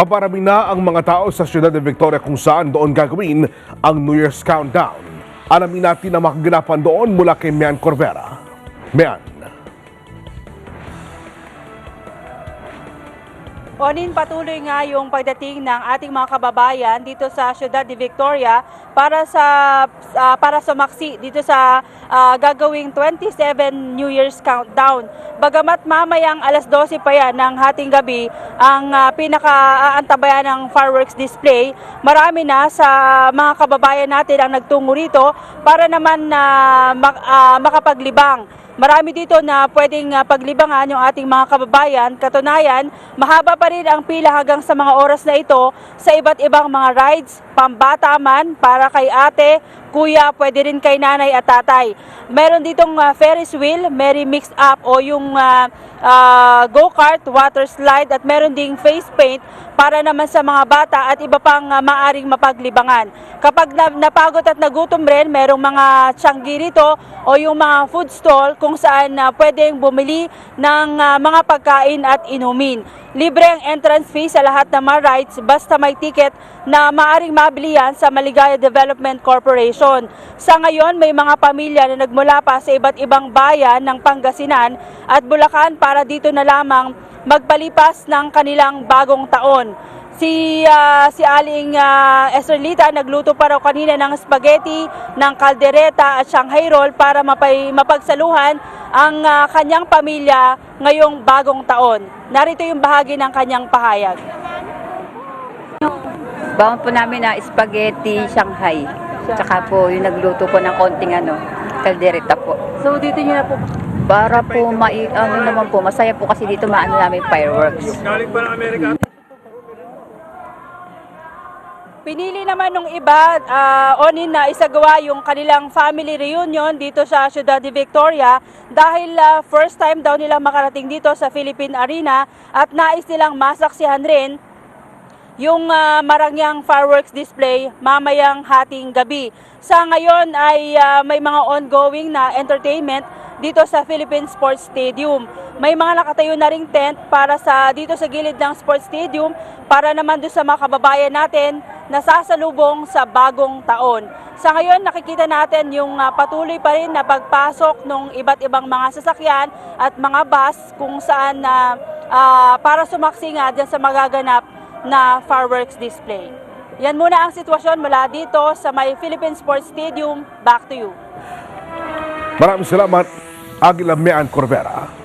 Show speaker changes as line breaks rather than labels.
Paparami na ang mga tao sa siyudad de Victoria kung saan doon gagawin ang New Year's Countdown. Alamin natin ang makaganapan doon mula kay Mian Corvera. Mian.
Onin, patuloy nga yung pagdating ng ating mga kababayan dito sa Ciudad de Victoria para sumaksi dito sa gagawing 27 New Year's Countdown. Bagamat mamayang alas 12 pa yan ng hating gabi ang pinaka-aantabayan ng fireworks display, marami na sa mga kababayan natin ang nagtungo rito para naman makapaglibang. Marami dito na pwedeng paglibangan yung ating mga kababayan. Katunayan, mahaba pa rin ang pila hanggang sa mga oras na ito sa iba't ibang mga rides, pambata man, para kay ate, kuya, pwede rin kay nanay at tatay. Meron ditong Ferris wheel, Merry Mix Up o yung go-kart, water slide at meron ding face paint para naman sa mga bata at iba pang maaring mapaglibangan. Kapag napagod at nagutom rin, merong mga tiyanggi rito o yung mga food stall kung saan pwedeng bumili ng mga pagkain at inumin. Libre ang entrance fee sa lahat ng mga rides basta may ticket na maaring mabili yan sa Maligaya Development Corporation. Sa ngayon, may mga pamilya na nagmula pa sa iba't ibang bayan ng Pangasinan at Bulacan para dito na lamang magpalipas ng kanilang bagong taon. Si Aling Estrelita nagluto pa raw kanina ng spaghetti, ng kaldereta at Shanghai roll para mapagsaluhan ang kanyang pamilya ngayong bagong taon. Narito yung bahagi ng kanyang pahayag.
Baon po namin na spaghetti Shanghai. Tsaka po yung nagluto po ng konting kaldereta po.
So dito nyo na po.
Para po naman po, masaya po kasi dito maano namin fireworks.
Pinili naman nung iba, Onin, na isagawa yung kanilang family reunion dito sa Ciudad de Victoria dahil first time daw nila makarating dito sa Philippine Arena at nais nilang masaksihan rin yung marangyang fireworks display mamayang hating gabi. Sa ngayon ay may mga ongoing na entertainment dito sa Philippine Sports Stadium. May mga nakatayo na ring tent para dito sa gilid ng Sports Stadium para naman doon sa mga kababayan natin na sasalubong sa bagong taon. Sa ngayon, nakikita natin yung patuloy pa rin na pagpasok ng iba't ibang mga sasakyan at mga bus kung saan para sumaksi nga dyan sa magaganap na fireworks display. Yan muna ang sitwasyon mula dito sa may Philippine Sports Stadium. Back to you.
Maraming salamat, Aguila Mian Corvera.